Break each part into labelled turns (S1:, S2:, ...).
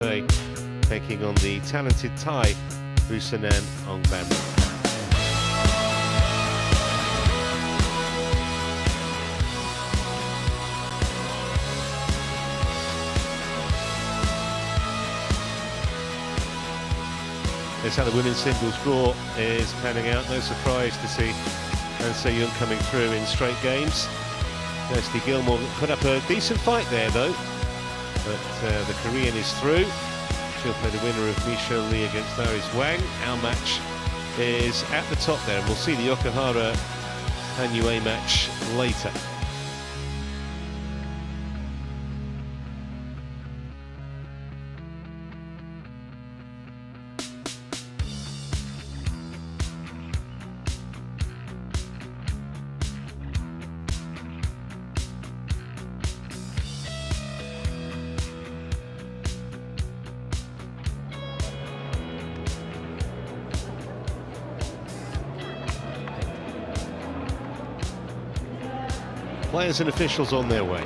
S1: taking on the talented Thai Busanan Ongbamrungphan. That's how the women's singles draw is panning out. No surprise to see Tai Tzu Ying coming through in straight games. Kirsty Gilmore put up a decent fight there though, but the Korean is through. She'll play the winner of Michelle Lee against Iris Wang. Our match is at the top there, and we'll see the Yokohara Hanue match later. Players and officials on their way.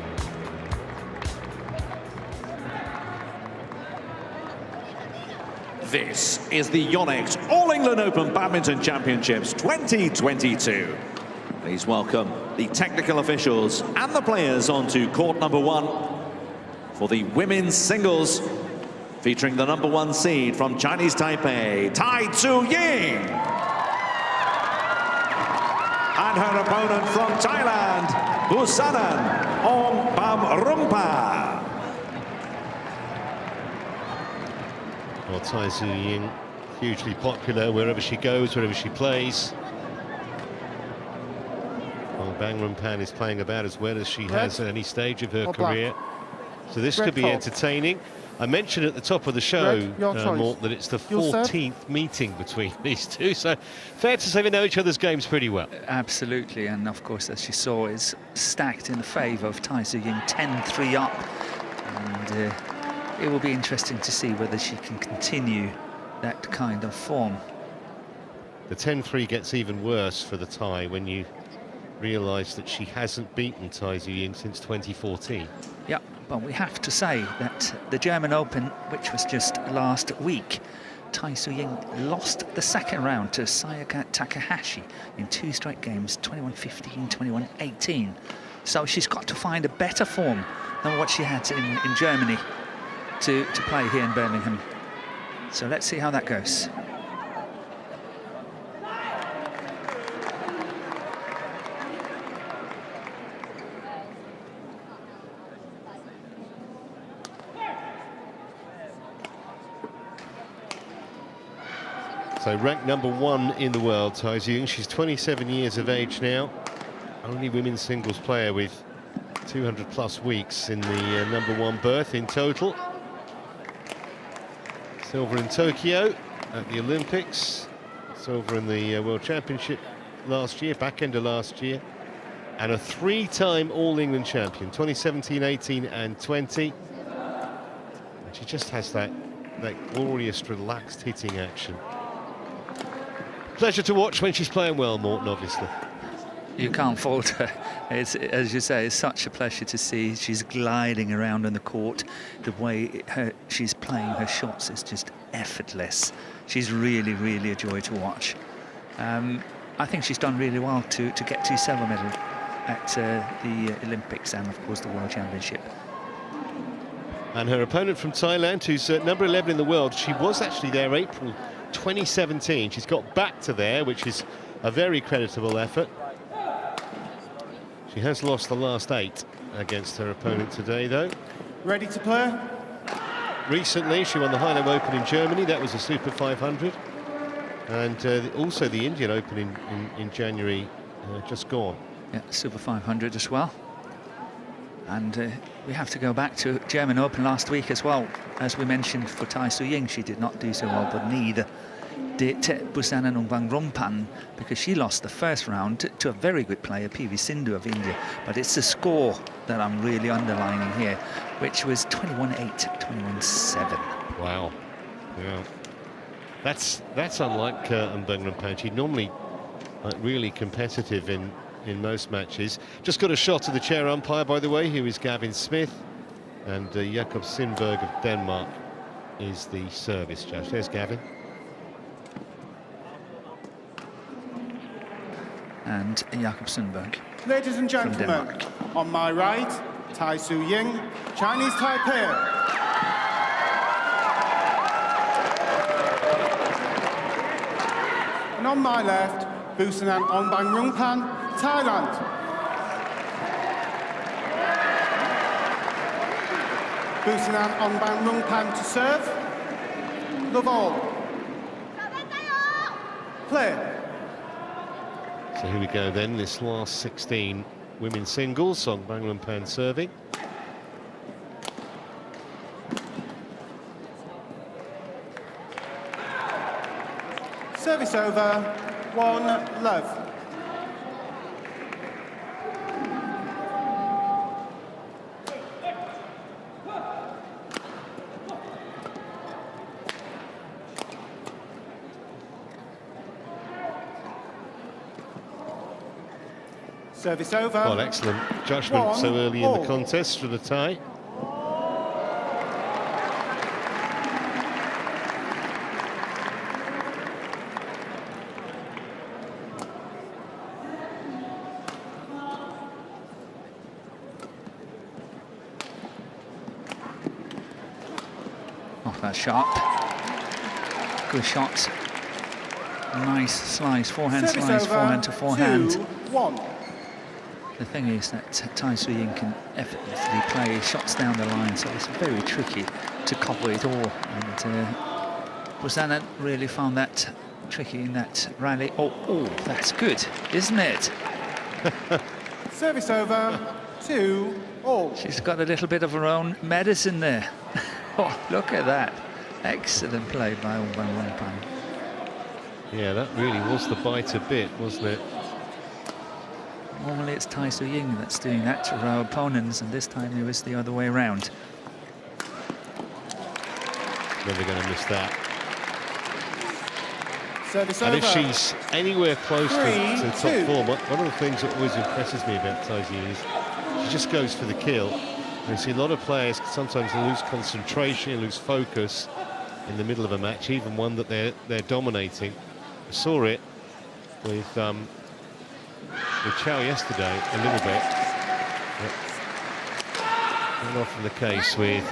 S2: This is the YONEX All England Open Badminton Championships 2022. Please welcome the technical officials and the players onto court number 1 for the women's singles, featuring the #1 seed from Chinese Taipei, Tai Tzu Ying, and her opponent from Thailand, Busanan Ongbamrungphan.
S1: Well, Tai Tzu Ying, hugely popular wherever she goes, wherever she plays. Ongbamrungphan is playing about as well as she has at any stage of her career. So this could be entertaining. I mentioned at the top of the show, Mort, that it's the 14th meeting between these two, so fair to say they know each other's games pretty well.
S3: Absolutely, and of course, as you saw, it's stacked in the favour of Tai Tzu Ying, 10-3 up, and it will be interesting to see whether she can continue that kind of form.
S1: The 10-3 gets even worse for the Thai when you realise that she hasn't beaten Tai Tzu Ying since 2014.
S3: Yeah. But we have to say that the German Open, which was just last week, Tai Tzu Ying lost the second round to Sayaka Takahashi in 2 straight games, 21-15, 21-18. So she's got to find a better form than what she had in Germany to play here in Birmingham. So let's see how that goes.
S1: So ranked #1 in the world, Tai Tzu Ying. She's 27 years of age now. Only women's singles player with 200+ weeks in the #1 berth in total. Silver in Tokyo at the Olympics. Silver in the World Championship last year, back end of last year. And a 3-time All England champion, 2017, 18 and 20. And she just has that glorious, relaxed hitting action. Pleasure to watch when she's playing well, Morton, obviously.
S3: You can't fault her. It's, as you say, it's such a pleasure to see. She's gliding around on the court. The way she's playing her shots is just effortless. She's really, really a joy to watch. I think she's done really well to get 2 silver medals at the Olympics and, of course, the World Championship.
S1: And her opponent from Thailand, who's #11 in the world, she was actually there April 2017. She's got back to there, which is a very creditable effort. She has lost the last 8 against her opponent today, though.
S4: Ready to play?
S1: Recently, she won the Haarlem Open in Germany. That was a Super 500. And also the Indian Open in January, just gone.
S3: Yeah, Super 500 as well. And we have to go back to German Open last week as well. As we mentioned for Tai Tzu Ying, she did not do so well, but neither did Busanan Ongbamrungphan, because she lost the first round to a very good player, PV Sindhu of India. But it's the score that I'm really underlining here, which was 21-8, 21-7.
S1: Wow. Yeah. That's unlike Ongbamrungphan. She's normally really competitive in most matches. Just got a shot of the chair umpire, by the way, who is Gavin Smith, and Jakob Sindberg of Denmark is the service judge. There's Gavin.
S3: And Jakob Sundberg.
S4: Ladies and gentlemen,
S3: Denmark.
S4: on my right, Tai Tzu Ying, Chinese Taipei. And on my left, Busanan Ongbamrungphan, Thailand. Busanan Ongbamrungphan to serve. Love all. Play.
S1: So here we go then, this last 16 women's singles, Ongbamrungphan serving.
S4: Service over, 1-love. Service over.
S1: Well, excellent judgment so early in the contest for the Thai.
S3: Off that sharp. Good shot. Nice slice, forehand
S4: Service
S3: slice,
S4: over,
S3: forehand to forehand.
S4: 2-1.
S3: The thing is that Tai Tzu Ying can effortlessly play shots down the line, so it's very tricky to cover it all. And Busanan really found that tricky in that rally. Oh, that's good, isn't it?
S4: Service over, 2-all.
S3: She's got a little bit of her own medicine there. Oh, look at that. Excellent play by Ongbamrungphan.
S1: Yeah, that really was the biter bit, wasn't it?
S3: Normally it's Tai Tzu Ying that's doing that to our opponents, and this time it was the other way around.
S1: Never going to miss that.
S4: Service
S1: And
S4: over.
S1: if she's anywhere close to
S4: 3-2.
S1: top form, one of the things that always impresses me about Tai Tzu Ying is she just goes for the kill. And you see a lot of players sometimes lose concentration, lose focus in the middle of a match, even one that they're dominating. I saw it with Chow yesterday a little bit. Not often the case with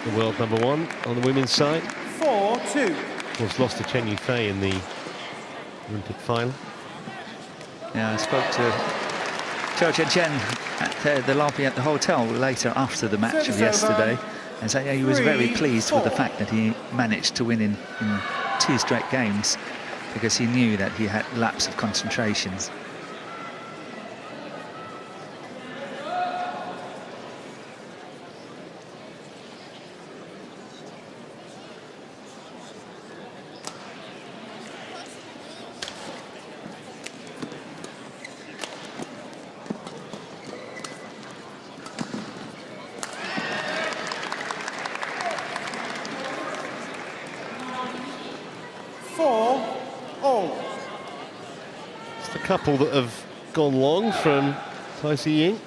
S1: the world #1 on the women's side.
S4: 4-2.
S1: Of course, lost to Chen Yufei in the Olympic final.
S3: Yeah, I spoke to Zhou Chen at the lobby at the hotel later after the match of yesterday, and said he was very pleased with the fact that he managed to win in 2 straight games, because he knew that he had lapse of concentrations.
S1: It's the couple that have gone long from Tai Tzu Ying.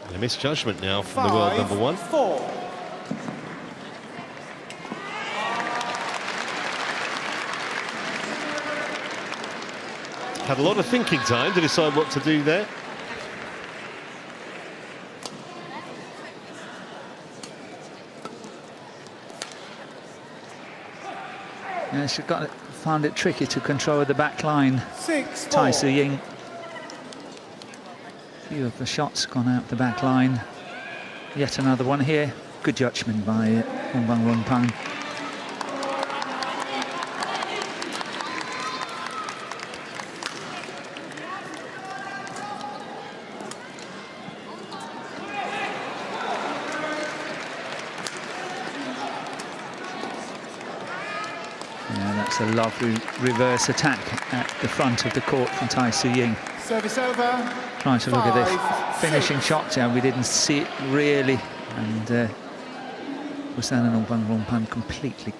S1: And a misjudgment now from the world #1.
S4: 5-4.
S1: Had a lot of thinking time to decide what to do there.
S3: Yeah, she found it tricky to control the back line.
S4: 6-4.
S3: Tai Tzu Ying. Few of the shots gone out the back line. Yet another one here. Good judgment by Ongbamrungphan. That's a lovely reverse attack at the front of the court from Tai Tzu Ying.
S4: Service over.
S3: Trying to look at this
S4: 5-6.
S3: finishing shot, and we didn't see it really. And Busanan Ongbamrungphan completely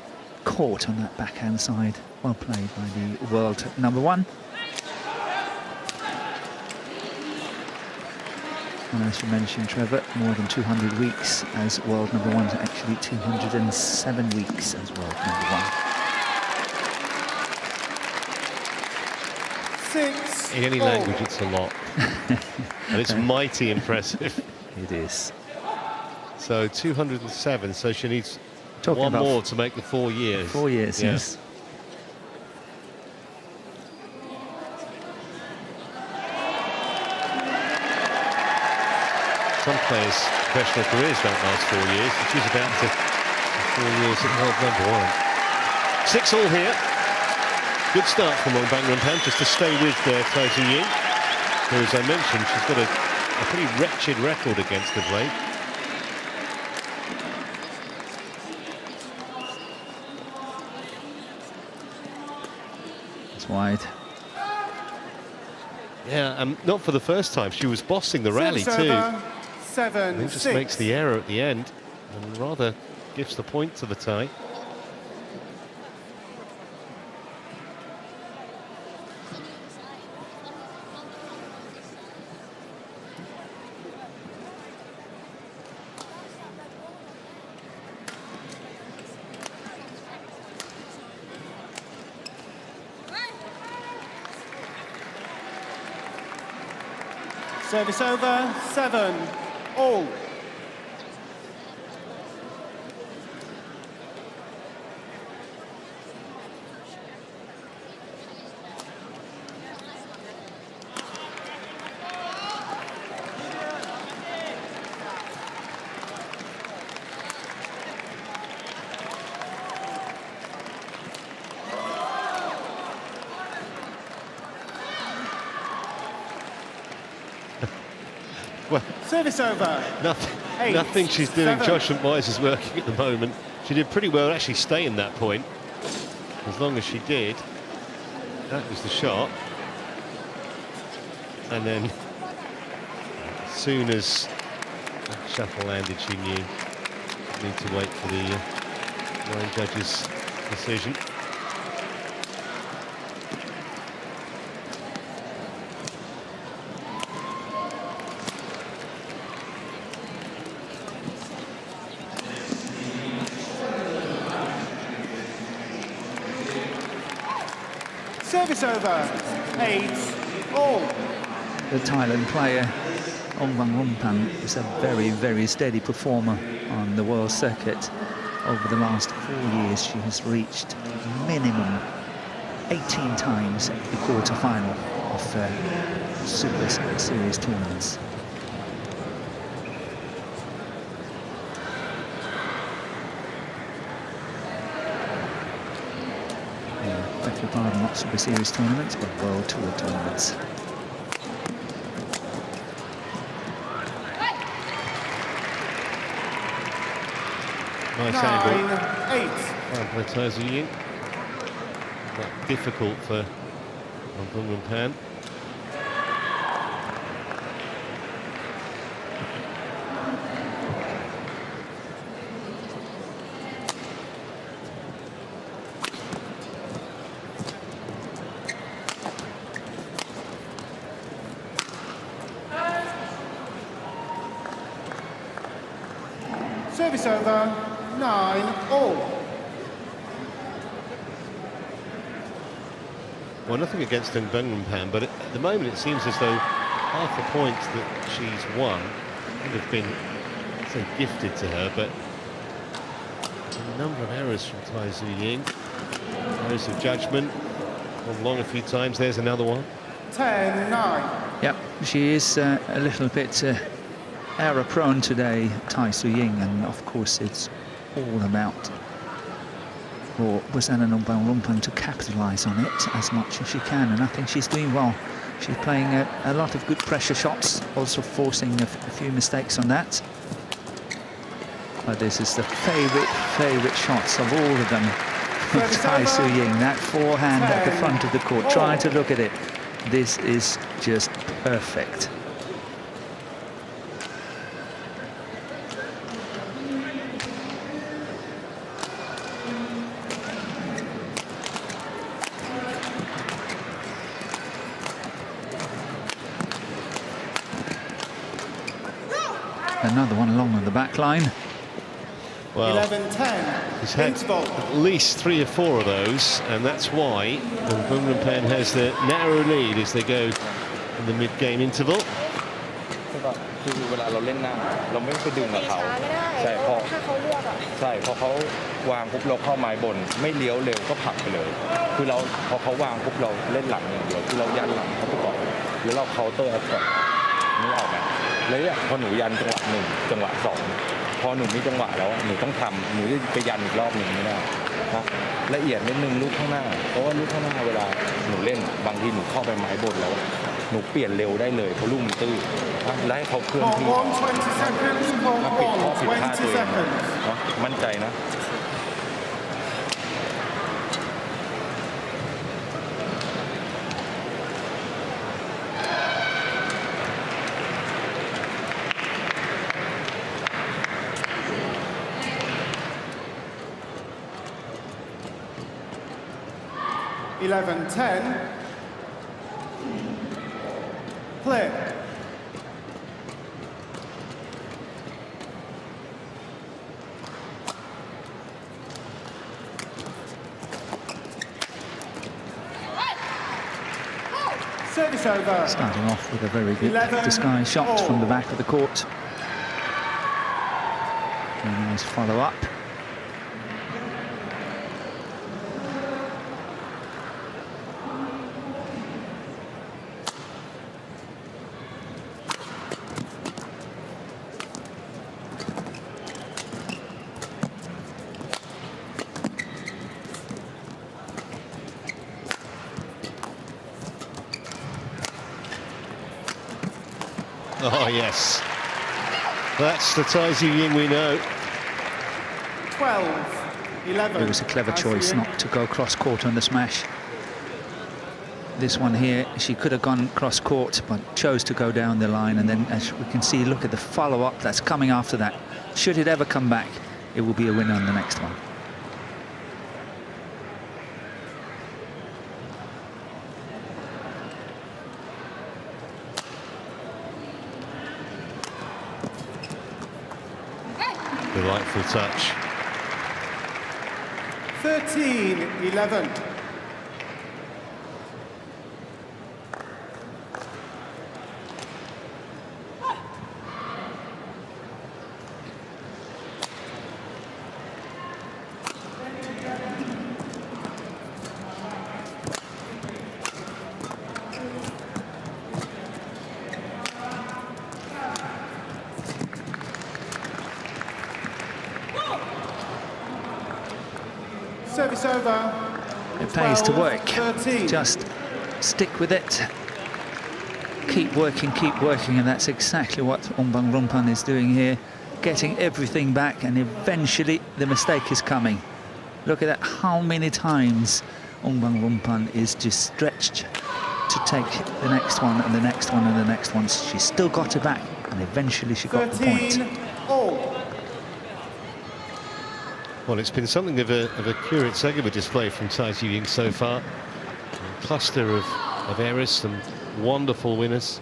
S3: caught on that backhand side. Well played by the world #1. And as you mentioned, Trevor, more than 200 weeks as world #1, actually 207 weeks as world #1.
S4: 6.
S1: In any language, it's a lot. And it's mighty impressive.
S3: It is.
S1: So 207, so she needs
S3: Talking
S1: one
S3: about
S1: more to make the 4 years.
S3: 4 years,
S1: Yeah.
S3: yes.
S1: Some players' professional careers don't last 4 years, but she's about to 4 years at world #1. 6-all here. Good start from Ongbamrungphan, just to stay with Tai Tzu Ying, who, as I mentioned, she's got a pretty wretched record against of late.
S3: It's wide.
S1: Yeah, not for the first time. She was bossing the rally too.
S4: 7,
S1: And just
S4: 6.
S1: makes the error at the end and rather gives the point to the Thai.
S4: Service over, 7-all.
S1: Well,
S4: Service over.
S1: nothing she's doing
S4: 7.
S1: judgment-wise is working at the moment. She did pretty well actually stay in that point. As long as she did, that was the shot. And then, as soon as that shuttle landed, she knew need to wait for the line judge's decision.
S4: Service over, 8-all.
S3: The Thailand player, Ongbamrungphan, is a very, very steady performer on the world circuit. Over the last 4 years, she has reached minimum 18 times the quarter-final of Super Series tournaments. Beg your pardon, not Super Series tournaments, but World Tour tournaments.
S1: Nice angle.
S4: 9-8.
S1: By Tai Tzu Ying. Not difficult for Ongbamrungphan.
S4: Service over, 9-all.
S1: Well, nothing against Ongbamrungphan, but at the moment it seems as though half the points that she's won would have been so gifted to her, but a number of errors from Tai Tzu Ying. Errors of judgment. Gone long a few times. There's another one.
S4: 10-9.
S3: Yep, she is a little bit error-prone today, Tai Tzu Ying, and of course it's all about for Busanan Ongbamrungphan to capitalise on it as much as she can, and I think she's doing well. She's playing a lot of good pressure shots, also forcing a few mistakes on that. But this is the favourite shots of all of them. Tai Tzu Ying, that forehand at the front of the court, trying to look at it. This is just perfect. another one along on the back line.
S1: Well,
S4: 11-10.
S1: he's had at least 3 or 4 of those, and that's why Ongbamrungphan has the narrow lead as they go in the mid-game interval.
S5: คือเวลาเราเล่นหน้าเราไม่ไปดึงกับเขาใช่พอถ้าเขาเลือกอ่ะใช่พอเขาวางปุ๊บเราเข้าไม้บนไม่เลี้ยวเร็วก็ผลักไปเลยคือเราพอเขาวางปุ๊บเราเล่นหลังอย่างเดียวคือเรายันหลังเขาไปก่อนแล้วเราเคาน์เตอร์แอตแทคนี่ออกไหมแล้วเนี่ยพอหนูยันจังหวะ1จังหวะ2พอหนูมีจังหวะแล้วหนูต้องทำหนูจะไปยันอีกรอบหนึ่งไม่ได้นะละเอียดนิดนึงลูกข้างหน้าเพราะว่าลูกข้างหน้าเวลาหนูเล่นบางทีหนูเข้าไปไม้บนแล้วหนูเปลี่ยนเร็วได้เลยเพราะลูกมันตื้อแล้วให้เขาเคลื่อน
S4: Court
S5: ที่
S4: 1, 20 seconds. Court
S5: มาปิดข้อ
S4: 1,
S5: ผิดพลาดตัว
S4: 20
S5: เอง
S4: seconds.
S5: เนาะมั่นใจนะ
S4: 11-10. Play. Service over.
S3: Starting off with a very good
S4: 11
S3: disguise shot
S4: all.
S3: from the back of the court. Very nice follow-up.
S1: Oh, yes. That's the Tai Tzu Ying we know.
S4: 12-11.
S3: It was a clever
S4: Tai Tzu
S3: choice
S4: Ying.
S3: not to go cross-court on the smash. This one here, she could have gone cross-court, but chose to go down the line. And then, as we can see, look at the follow-up that's coming after that. Should it ever come back, it will be a winner on the next one.
S1: Delightful touch.
S4: 13-11. Service over.
S3: It pays to work.
S4: 12-13.
S3: Just stick with it. Keep working, and that's exactly what Ongbamrungphan is doing here. Getting everything back, and eventually the mistake is coming. Look at that, how many times Ongbamrungphan is just stretched to take the next one, and the next one, and the next one. She still got it back, and eventually she got the point.
S4: 13-all.
S1: Well, it's been something of a curate's of a display from Tai Tzu Ying so far. A cluster of errors, some wonderful winners.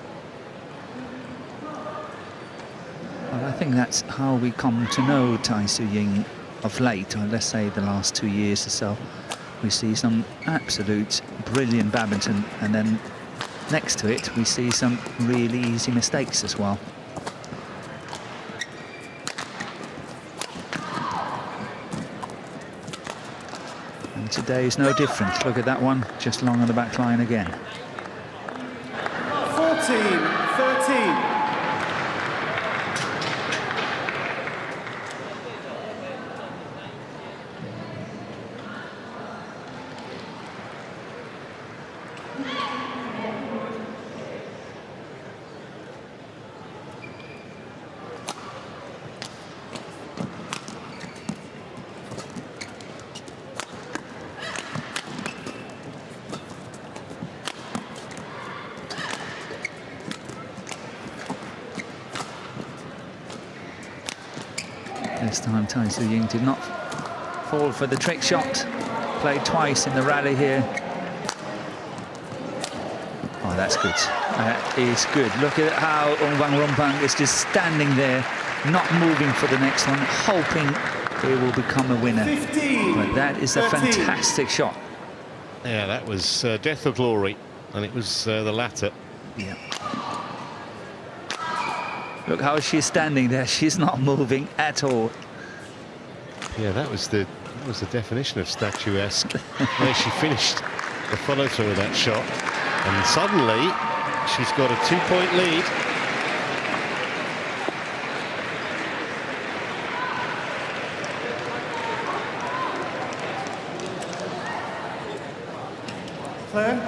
S3: Well, I think that's how we come to know Tai Tzu Ying of late, or let's say the last 2 years or so. We see some absolute brilliant badminton, and then next to it we see some really easy mistakes as well. And today is no different. Look at that one, just long on the back line again.
S4: 14-13.
S3: This time Tai Tzu Ying did not fall for the trick shot. Played twice in the rally here. Oh, that's good. That is good. Look at how Ongbamrungphan is just standing there not moving for the next one, hoping it will become a winner.
S4: 15,
S3: But that is a
S4: 13.
S3: fantastic shot.
S1: Yeah, that was death or glory, and it was the latter.
S3: Yeah. Look how she's standing there. She's not moving at all.
S1: Yeah, that was the definition of statuesque. Where she finished the follow-through of that shot, and suddenly she's got a 2-point lead.
S4: Claire?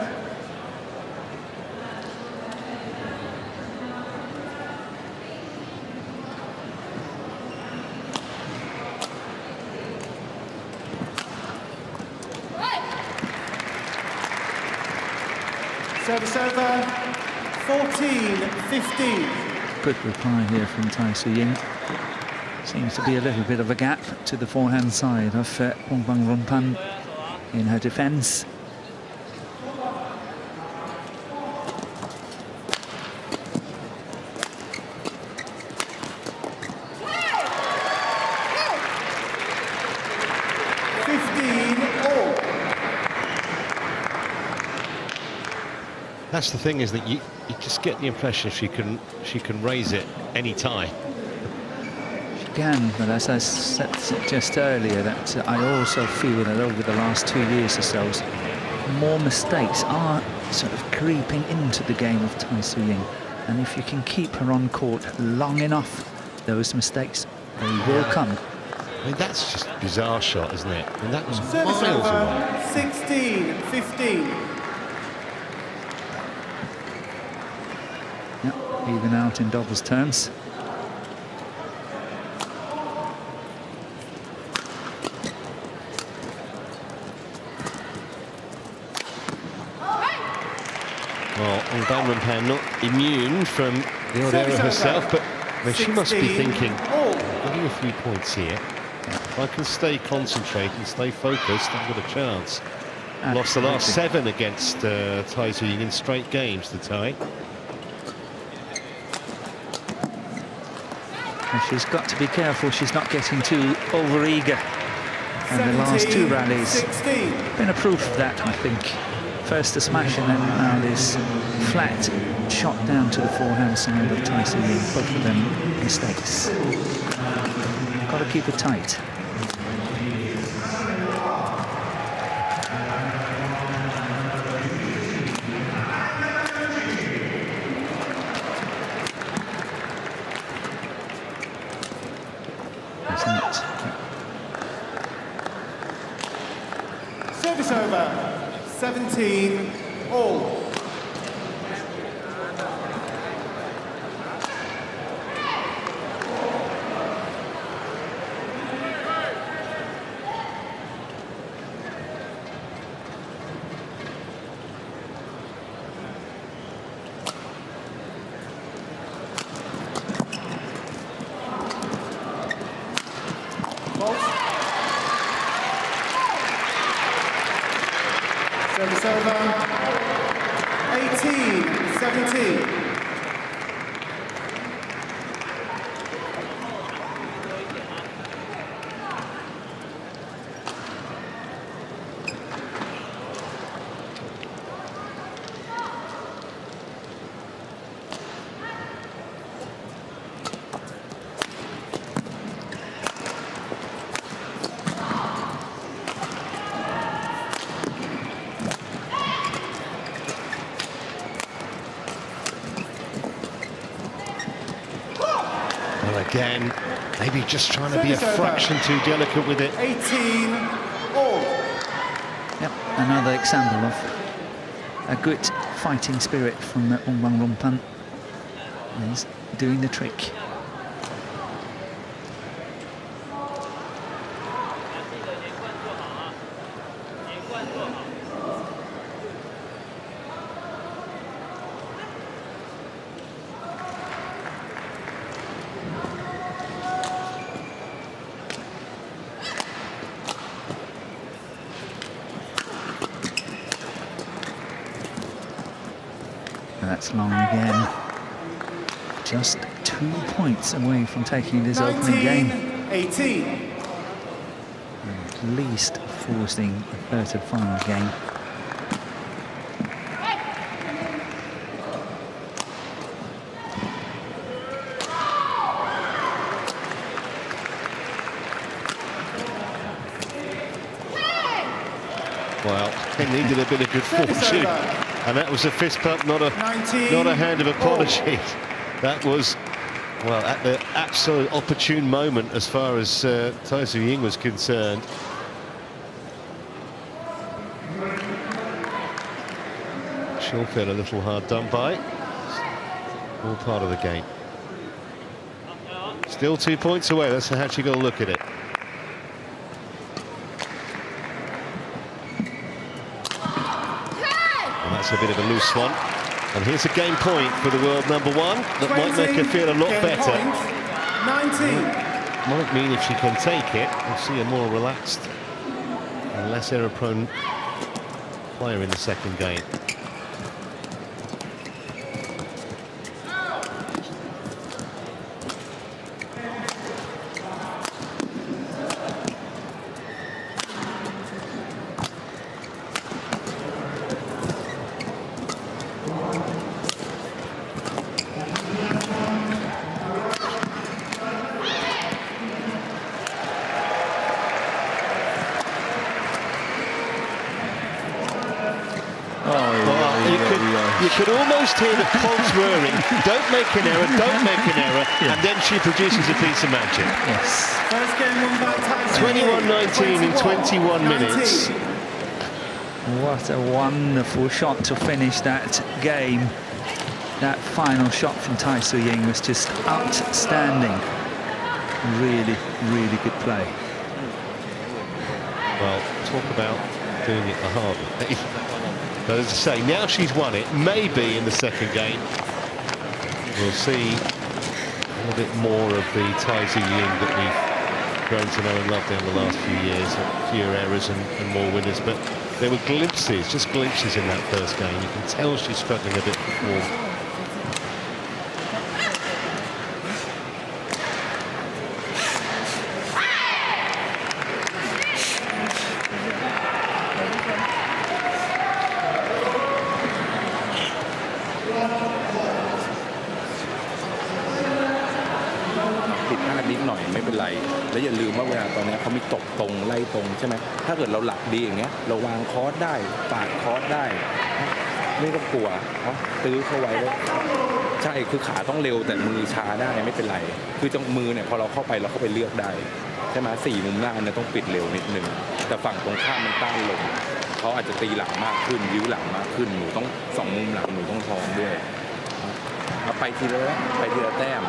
S4: Service over, 14-15.
S3: Good reply here from Tai Tzu Ying. Seems to be a little bit of a gap to the forehand side of Ongbamrungphan in her defence.
S1: That's the thing, is that you just get the impression she can raise it any time.
S3: She can, but as I said just earlier, that I also feel that over the last 2 years or so, more mistakes are sort of creeping into the game of Tai Tzu Ying. And if you can keep her on court long enough, those mistakes, they will come.
S1: I mean, that's just a bizarre shot, isn't it? And that was
S4: Service
S1: miles
S4: over,
S1: away.
S4: 16-15.
S3: Yep, even out in doubles terms.
S1: Well, Ongbamrungphan not immune from the odd error herself, but I mean, she must be thinking, getting a few points here. If I can stay concentrated and stay focused, I've got a chance. Lost the last 7 against Tai Tzu Ying in straight games, the Tai.
S3: And she's got to be careful she's not getting too over-eager. And the last 2 rallies
S4: 16.
S3: been a proof of that, I think. First a smash and then now this flat shot down to the forehand side of Tai Tzu Ying. Both of them mistakes. Got to keep it tight.
S4: Service over, 17 all. Service over, 18-17.
S1: Again, maybe just trying to be a fraction too delicate with it.
S4: 18 all.
S3: Yep, another example of a good fighting spirit from Ongbamrungphan. He's doing the trick. That's long again. Just 2 points away from taking this opening game.
S4: 19-18.
S3: At least forcing a third and final game.
S1: Well, they needed a bit of good fortune, and that was a fist pump, not a hand of apology. That was, well, at the absolute opportune moment as far as Tai Tzu Ying was concerned. She'll feel a little hard done by. All part of the game. Still 2 points away. That's how she got to look at it. That's a bit of a loose one. And here's a game point for the world number one that might make her feel a lot better.
S4: 19.
S1: Might mean if she can take it, we'll see a more relaxed and less error-prone player in the second game. You could almost hear the cogs whirring. Don't make an error, don't make an error, and then she produces a piece of magic.
S3: Yes.
S4: First game won by Tai Tzu Ying.
S1: 21-19 in 21 minutes.
S3: What a wonderful shot to finish that game. That final shot from Tai Tzu Ying was just outstanding. Really, really good play.
S1: Well, talk about doing it the hard way. But as I say, now she's won it, maybe in the second game we'll see a little bit more of the Tai Tzu Ying that we've grown to know and love down the last few years. Fewer errors and more winners, but there were glimpses, just glimpses in that first game. You can tell she's struggling a bit for form.
S5: นิดหน่อยไม่เป็นไรแล้วอย่าลืมว่าเวลาตอนนี้เขามีตกตรงไล่ตรงใช่ไหมถ้าเกิดเราหลักดีอย่างเงี้ยเราวางคอร์สได้ปาดคอร์สได้ไม่ต้องกลัวเพราะตื้อเข้าไว้แล้วใช่คือขาต้องเร็วแต่มือช้าได้ไม่เป็นไรคือจังมือเนี่ยพอเราเข้าไปเราเข้าไปเลือกได้ใช่ไหม4มุมหน้าเนี่ยต้องปิดเร็วนิดนึงแต่ฝั่งตรงข้ามมันต้านลงเขาอาจจะตีหลังมากขึ้นยื้อหลังมากขึ้นหนูต้อง2มุมหลังหนูต้องทองด้วยไปทีละแต้ม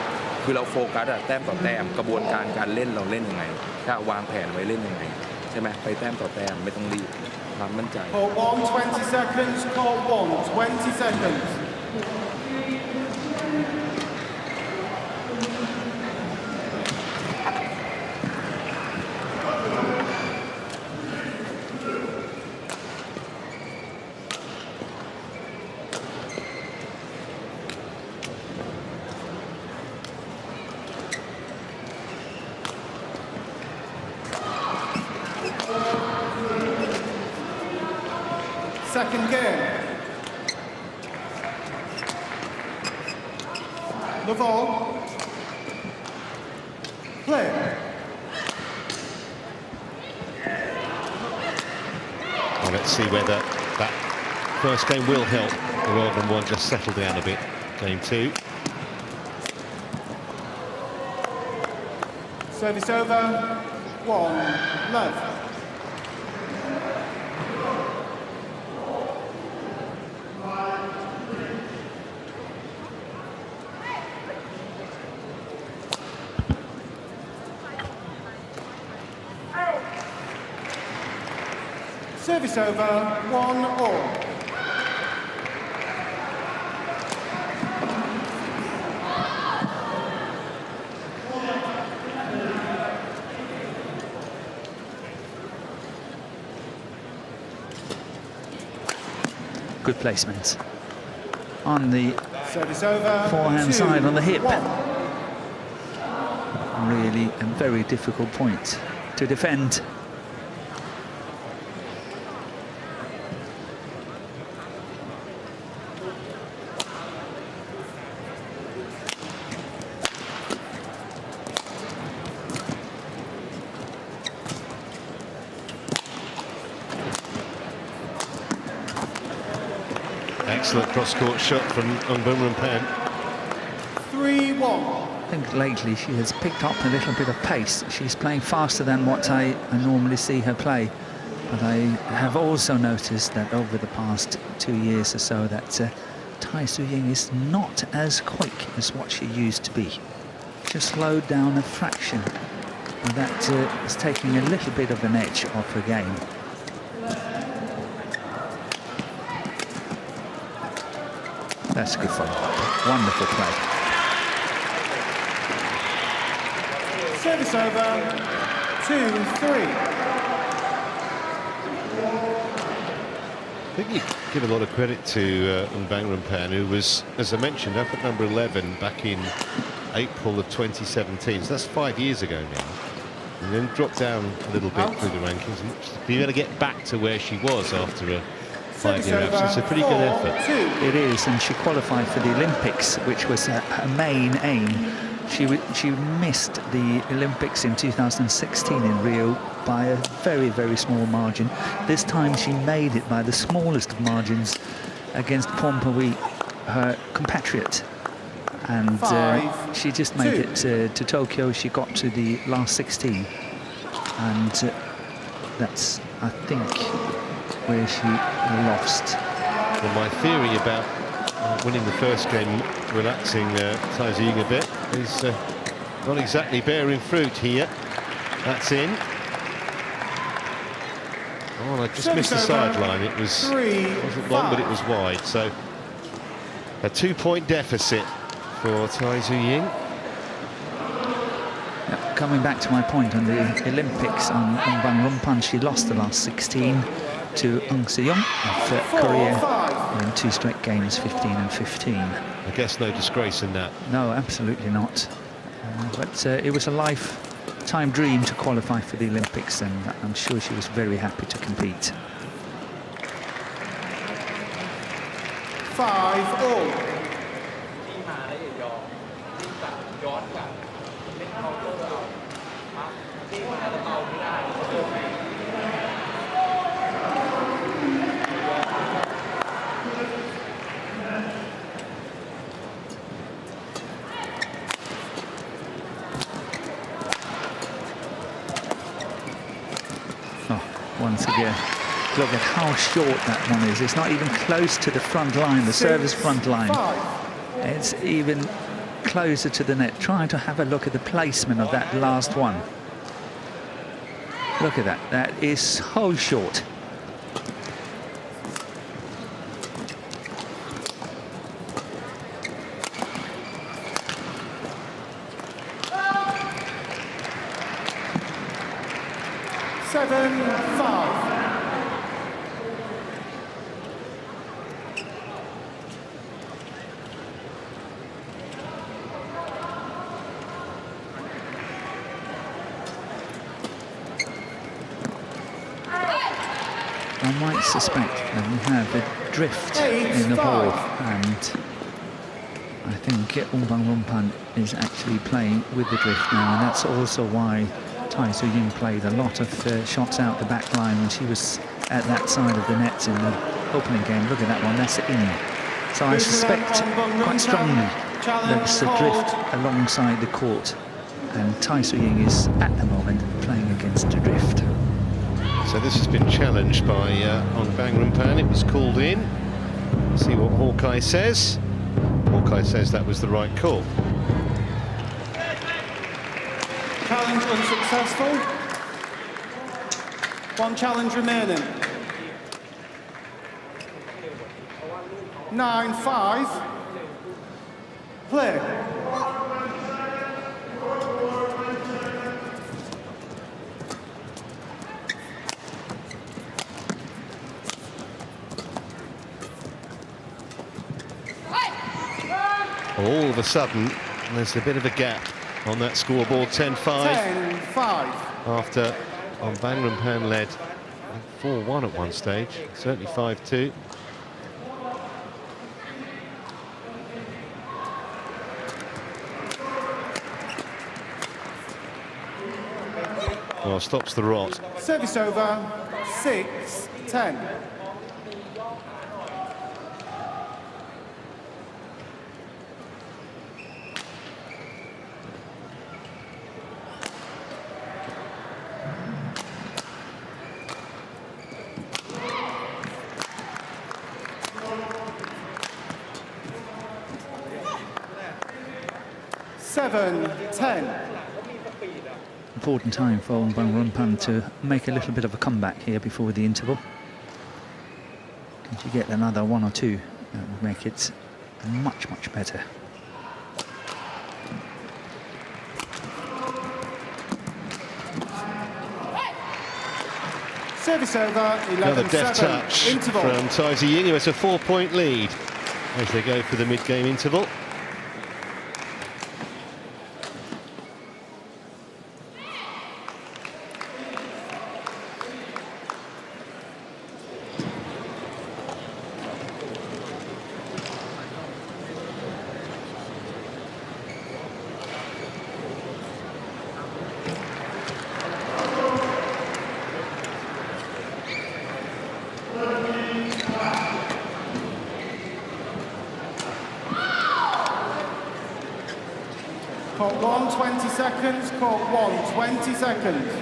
S5: คือเราโฟกัสอะแต้มต่อแต้มกระบวนการการเล่นเราเล่นยังไงถ้าวางแผนไว้เล่นยังไงใช่ไหมไปแต้มต่อแต้มไม่ต้องรีบความมั่นใจ
S4: Court 1, 20 seconds. Court 1, 20 seconds. Second game. The ball. Play.
S1: Well, let's see whether that first game will help the world number one just settle down a bit. Game two.
S4: Service over. 1, love. Service over, 1-all.
S3: Good placement on the
S4: Service over,
S3: forehand
S4: 2,
S3: side on the hip.
S4: 1.
S3: really a very difficult point to defend.
S1: Excellent cross-court shot from Ongbamrungphan.
S4: 3-1.
S3: I think lately she has picked up a little bit of pace. She's playing faster than what I normally see her play. But I have also noticed that over the past 2 years or so that Tai Tzu Ying is not as quick as what she used to be. She's slowed down a fraction. And that is taking a little bit of an edge off her game. That's good fun. Wonderful play.
S4: Service over. 2-3.
S1: I think you give a lot of credit to Ongbamrungphan, who was, as I mentioned, up at number 11 back in April of 2017. So that's 5 years ago now. And then dropped down a little bit through the rankings. And to be able to get back to where she was after a 5-year absence, a pretty good effort.
S3: It is, and she qualified for the Olympics, which was her main aim. She missed the Olympics in 2016 in Rio by a very, very small margin. This time she made it by the smallest of margins against Pompoui, her compatriot. And she just made it to Tokyo. She got to the last 16. And that's, I think, where she lost.
S1: Well, my theory about winning the first game, relaxing Tai Tzu Ying a bit, is not exactly bearing fruit here. That's in. Oh, I just missed the sideline. It wasn't long, but it was wide. So a 2-point deficit for Tai Tzu Ying.
S3: Coming back to my point on the Olympics, on Ongbamrungphan, she lost the last 16 to Seong of Korea in 2 straight games, 15 and 15.
S1: I guess no disgrace in that.
S3: No, absolutely not. But it was a lifetime dream to qualify for the Olympics, and I'm sure she was very happy to compete.
S4: 5-all.
S3: Once again, look at how short that one is. It's not even close to the front line, the service front line. It's even closer to the net. Trying to have a look at the placement of that last one. Look at that. That is so short. I might suspect that we have a drift in the ball, and I think Ongbamrungphan is actually playing with the drift now, and that's also why Tai Tzu Ying played a lot of shots out the back line when she was at that side of the net in the opening game. Look at that one, that's in. So I suspect quite strongly that's a drift alongside the court, and Tai Tzu Ying is at the moment playing against the drift.
S1: So this has been challenged by Ongbamrungphan. It was called in. Let's see what Hawkeye says. Hawkeye says that was the right call.
S4: Challenge unsuccessful. 1 challenge remaining. 9-5. Play.
S1: All of a sudden, there's a bit of a gap on that scoreboard, 10-5.
S4: 10-5.
S1: After Ongbamrungphan led 4-1 at one stage, certainly 5-2. Well, stops the rot.
S4: Service over, 6-10.
S3: Important time for Ongbamrungphan to make a little bit of a comeback here before the interval. If you get another one or two, that will make it much, much better.
S4: Service over, 11-7.
S1: Another deft touch
S4: interval.
S1: from Tai Tzu Ying, who has a 4-point lead as they go for the mid-game interval.
S4: Court 1, 20 seconds. Court 1, 20 seconds.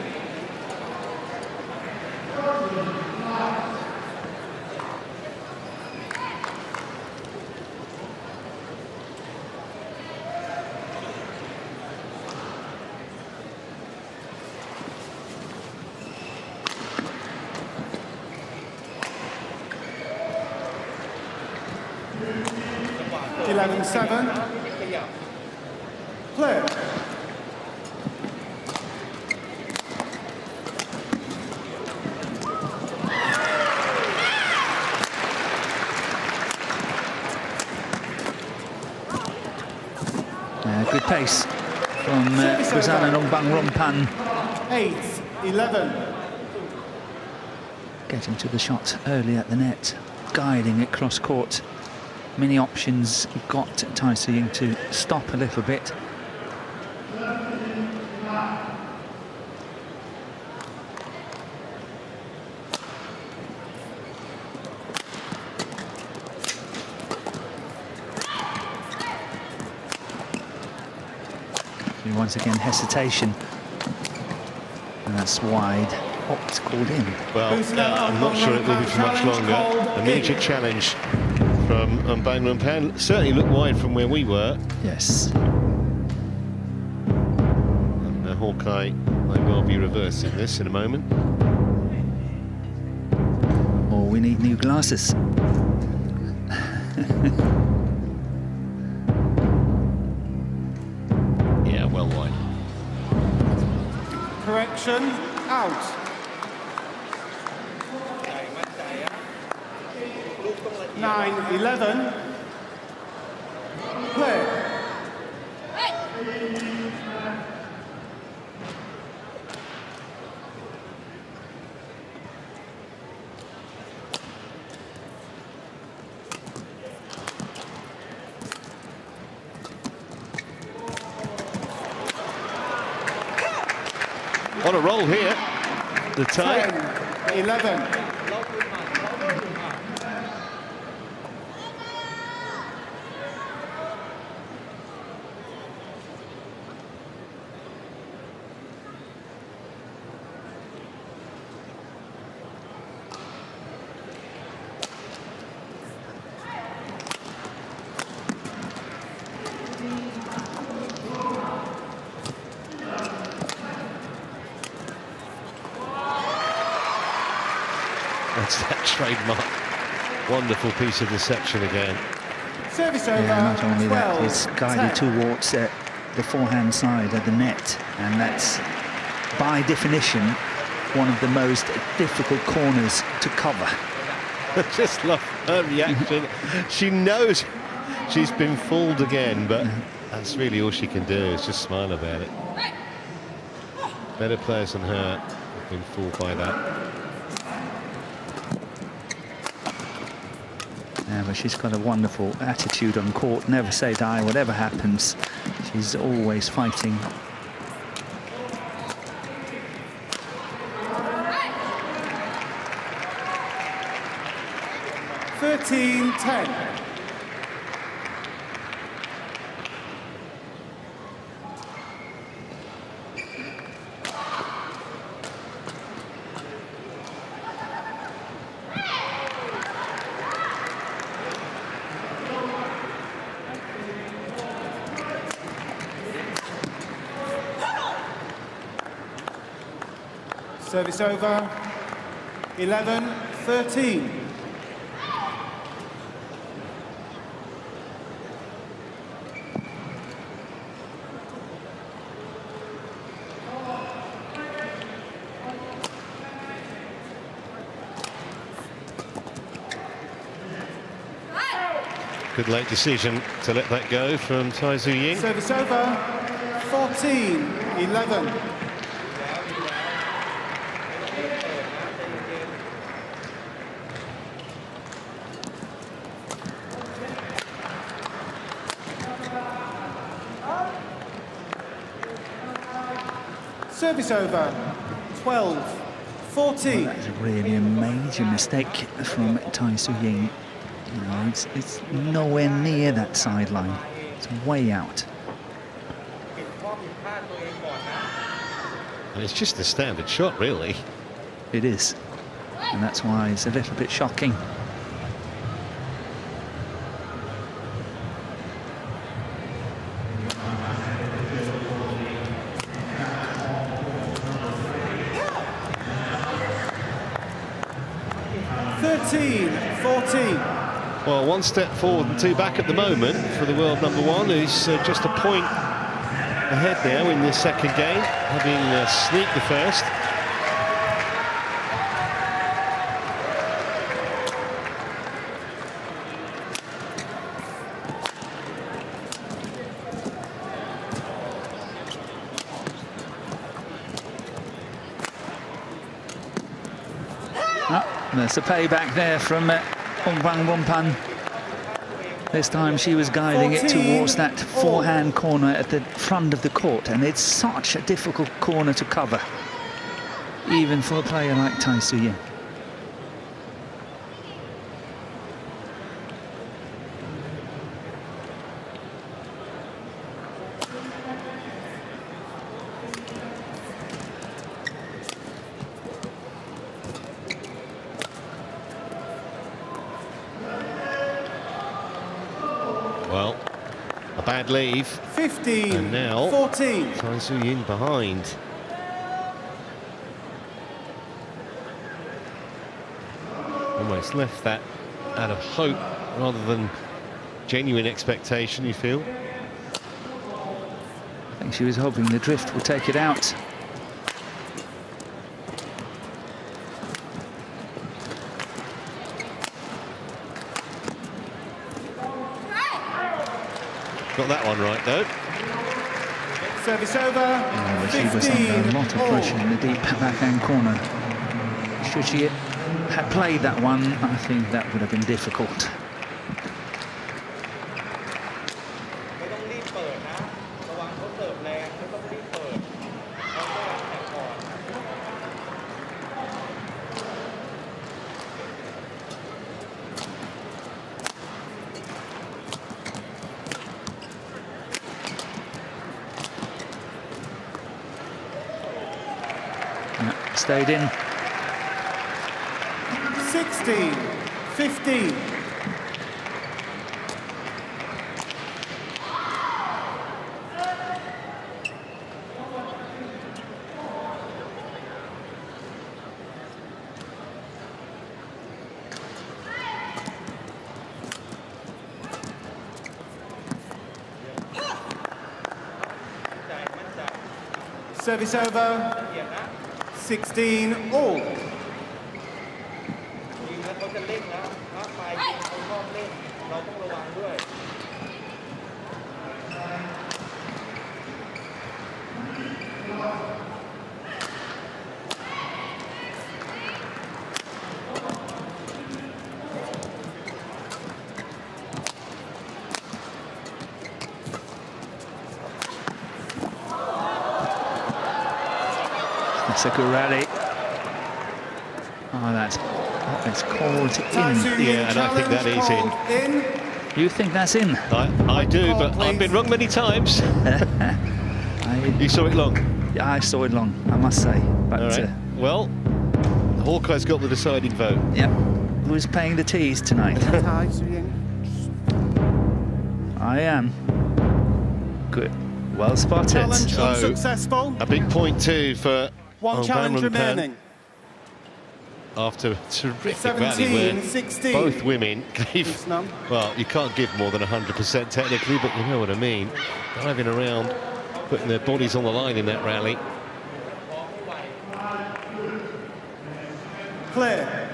S4: Seven. Clear.
S3: Good pace from Busanan Ongbamrungphan.
S4: 8-11.
S3: Getting to the shot early at the net, guiding it cross court. Many options got Tai Tzu Ying to stop a little bit. And once again, hesitation. And that's wide. It's called in.
S1: Well, I'm not sure it will be for much longer. Immediate challenge from Ongbamrungphan. Certainly looked wide from where we were.
S3: Yes.
S1: And Hawkeye might well be reversing this in a moment.
S3: Or we need new glasses.
S1: Yeah, well wide.
S4: Correction, out. Nine, 11. Clear.
S1: On a roll here. The tie.
S4: 10-11.
S1: That's that trademark. Wonderful piece of deception again.
S4: Service over.
S3: Yeah, not only that,
S4: 12,
S3: it's guided
S4: 10.
S3: towards the forehand side of the net, and that's, by definition, one of the most difficult corners to cover.
S1: I just love her reaction. She knows she's been fooled again, but That's really all she can do, is just smile about it. Better players than her have been fooled by that.
S3: Yeah, but she's got a wonderful attitude on court. Never say die, whatever happens. She's always fighting.
S4: (13-10). Service over, 11-13.
S1: Good late decision to let that go from Tai Tzu Ying.
S4: Service over, 14-11. Service over, 12-14.
S3: That's really a major mistake from Tai Tzu Ying. You know, it's nowhere near that sideline. It's way out.
S1: And it's just a standard shot, really.
S3: It is. And that's why it's a little bit shocking.
S1: Well, one step forward and two back at the moment for the world number one, who's just a point ahead now in this second game, having sneaked the first.
S3: There's a payback there from Ongbamrungphan. This time she was guiding it towards that forehand corner at the front of the court, and it's such a difficult corner to cover, even for a player like Tai Tzu Ying.
S1: Well, a bad leave.
S4: 15,
S1: and now
S4: 14.
S1: Tai Tzu Ying behind. Almost left that out of hope rather than genuine expectation, you feel?
S3: I think she was hoping the drift would take it out.
S1: Got that one right, though.
S4: Service over.
S3: She was under a lot of pressure in the deep backhand corner. Should she have played that one, I think that would have been difficult. Stayed in.
S4: 16-15. Service over. 16 all.
S3: It's a good rally. Oh, that's called
S4: Tai
S3: in.
S4: Tzu Ying
S1: Yeah, and I think that is in.
S4: challenge called in.
S3: You think that's in?
S1: I do, but I've been wrong many times. You saw it long.
S3: Yeah, I saw it long, I must say. But
S1: All right. Well, Hawkeye's got the deciding vote.
S3: yeah, who's paying the teas tonight?
S4: Tai Tzu Ying.
S3: I am. Good. Well spotted.
S4: Challenge
S1: So,
S4: unsuccessful.
S1: A big point too for
S4: One challenge
S1: Ongbamrungphan
S4: remaining.
S1: after a terrific rally where
S4: 17-16.
S1: both women gave,
S4: Busanan.
S1: well, you can't give more than 100% technically, but you know what I mean. Diving around, putting their bodies on the line in that rally.
S4: Clear.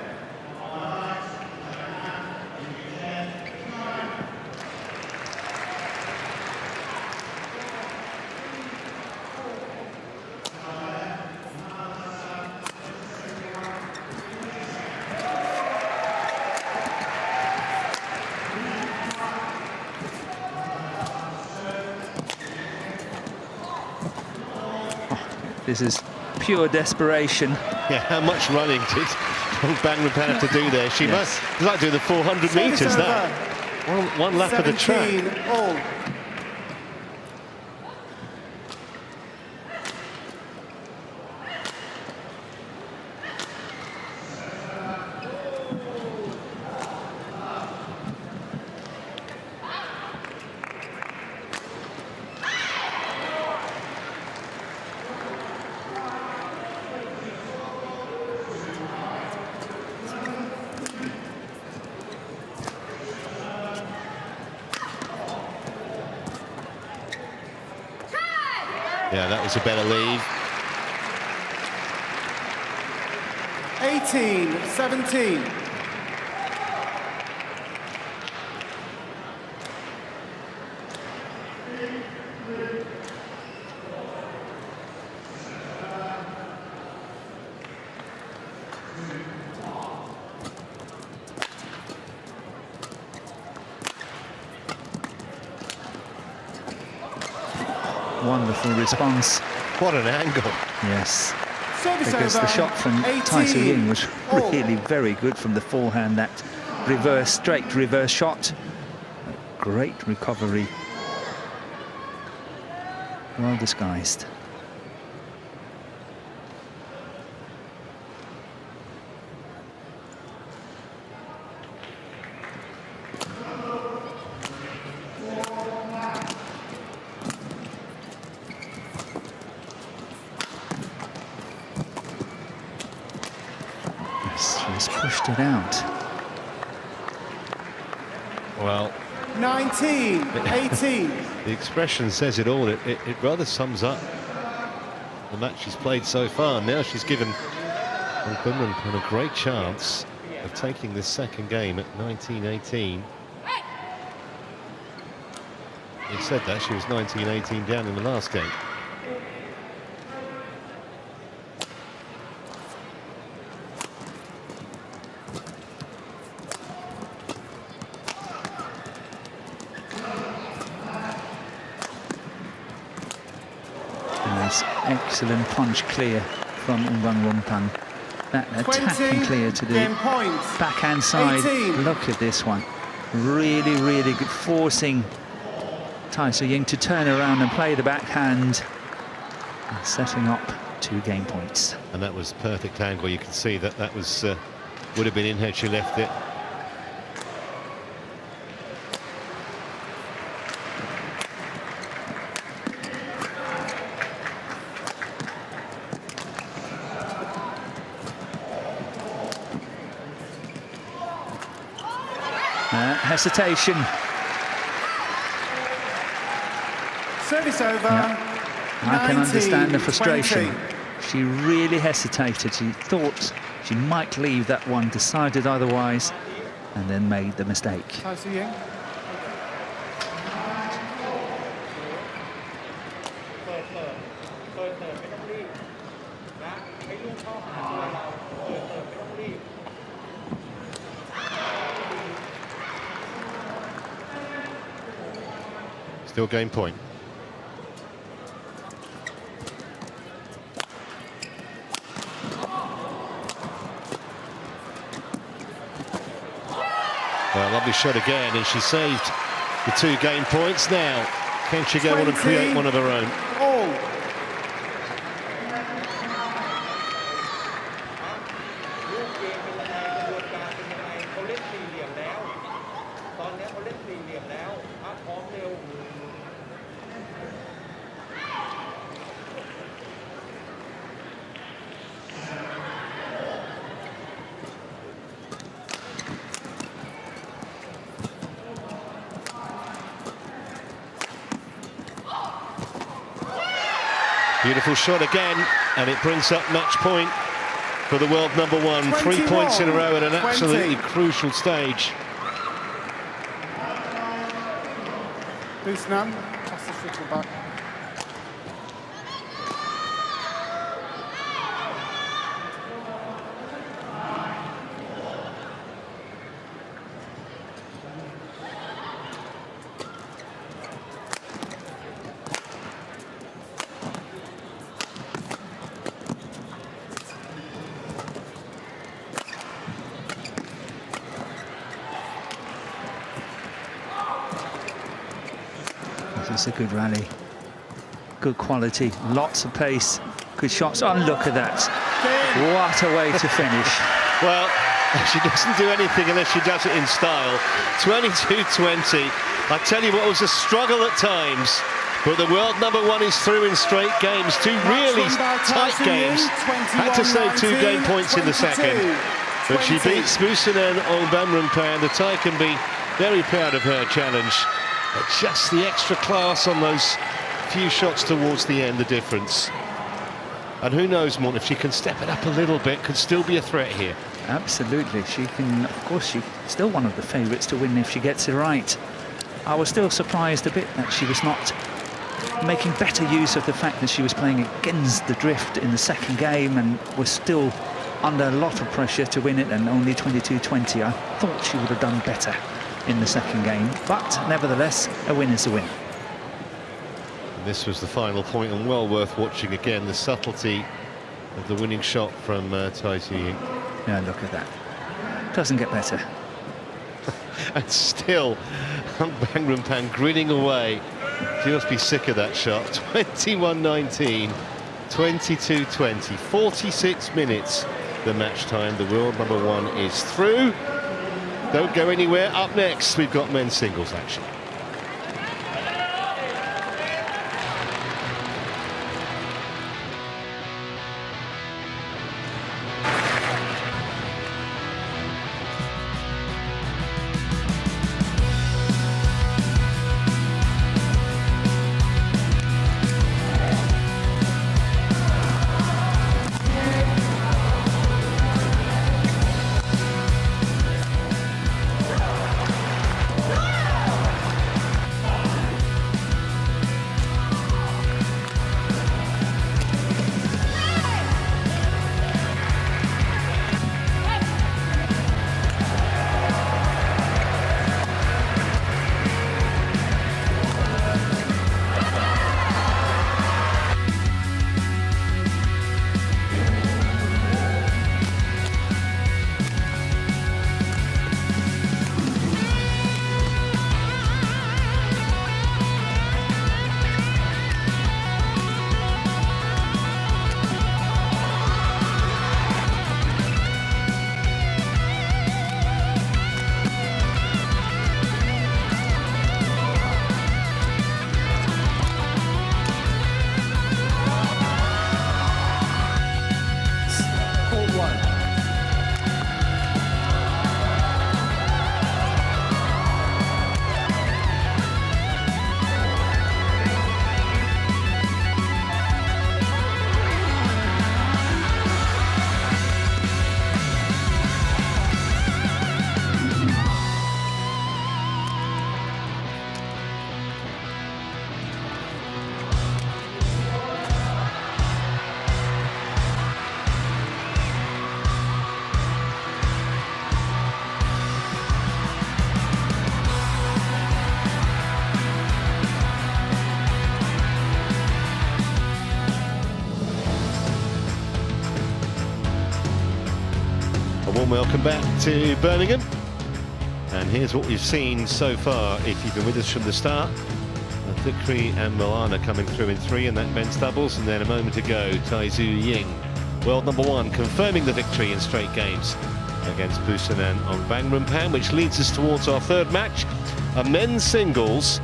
S3: This is pure desperation.
S1: Yeah, how much running did Ongbamrungphan have to do there? She
S3: Yes.
S1: must, it's like doing the 400
S4: Service
S1: metres
S4: over.
S1: that. One lap of the track.
S4: 17 all.
S1: Yeah, that was a better lead.
S4: 18-17.
S3: Wonderful response.
S1: What an angle.
S3: Yes.
S4: Service
S3: Because
S4: over.
S3: the shot from Tai Tzu Ying was
S4: 18 all.
S3: really very good from the forehand. That straight reverse shot. A great recovery. Well disguised. She's pushed it out.
S1: Well,
S4: 19-18.
S1: the expression says it all. It rather sums up the match she's played so far. Now she's given Ongbamrungphan a great chance of taking this second game at 19-18. He said that she was 19-18 down in the last game.
S3: Nice, excellent punch clear from Ongbamrungphan. That attacking clear to the
S4: game points.
S3: backhand side.
S4: 18.
S3: Look at this one. Really, really good. Forcing Tai Tzu Ying to turn around and play the backhand. And setting up 2 game points.
S1: And that was perfect angle. You can see that that was would have been in had she left it.
S3: Hesitation.
S4: Service over.
S3: I can understand the
S4: 19-20.
S3: frustration. She really hesitated. She thought she might leave that one, decided otherwise, and then made the mistake.
S4: Tai Tzu Ying.
S1: Still game point. Well, lovely shot again, and she saved the 2 game points. Now, can she go on and create one of her own?
S4: All.
S1: Beautiful shot again, and it brings up match point for the world number 1. 3 points in a row at an absolutely crucial stage.
S4: Busanan, pass the shuttle back.
S3: It's a good rally, good quality, lots of pace, good shots. Oh, look at that. What a way to finish.
S1: Well, she doesn't do anything unless she does it in style. 22-20. I tell you what, it was a struggle at times, but the world number 1 is through in straight games. 2 really tight games. Had to save 2 game points in the second. But she beats Busanan Ongbamrungphan. The Thai can be very proud of her challenge. But just the extra class on those few shots towards the end, the difference. And who knows, Mont, if she can step it up a little bit, could still be a threat here.
S3: Absolutely, she can. Of course, she's still one of the favourites to win if she gets it right. I was still surprised a bit that she was not making better use of the fact that she was playing against the drift in the second game and was still under a lot of pressure to win it, and only 22-20. I thought she would have done better in the second game, but nevertheless, a win is a win.
S1: And this was the final point, and well worth watching again, the subtlety of the winning shot from Tai Tzu Ying.
S3: Yeah, look at that. Doesn't get better.
S1: And still, Ongbamrungphan grinning away. She must be sick of that shot. 21-19, 22-20, 46 minutes the match time. The world number 1 is through. Don't go anywhere. Up next, we've got men's singles action. A warm welcome back to Birmingham. And here's what we've seen so far, if you've been with us from the start. Victory and Milana coming through in 3 in that men's doubles, and then a moment ago, Tai Tzu Ying, world number 1, confirming the victory in straight games against Busanan Ongbamrungphan, which leads us towards our third match, a men's singles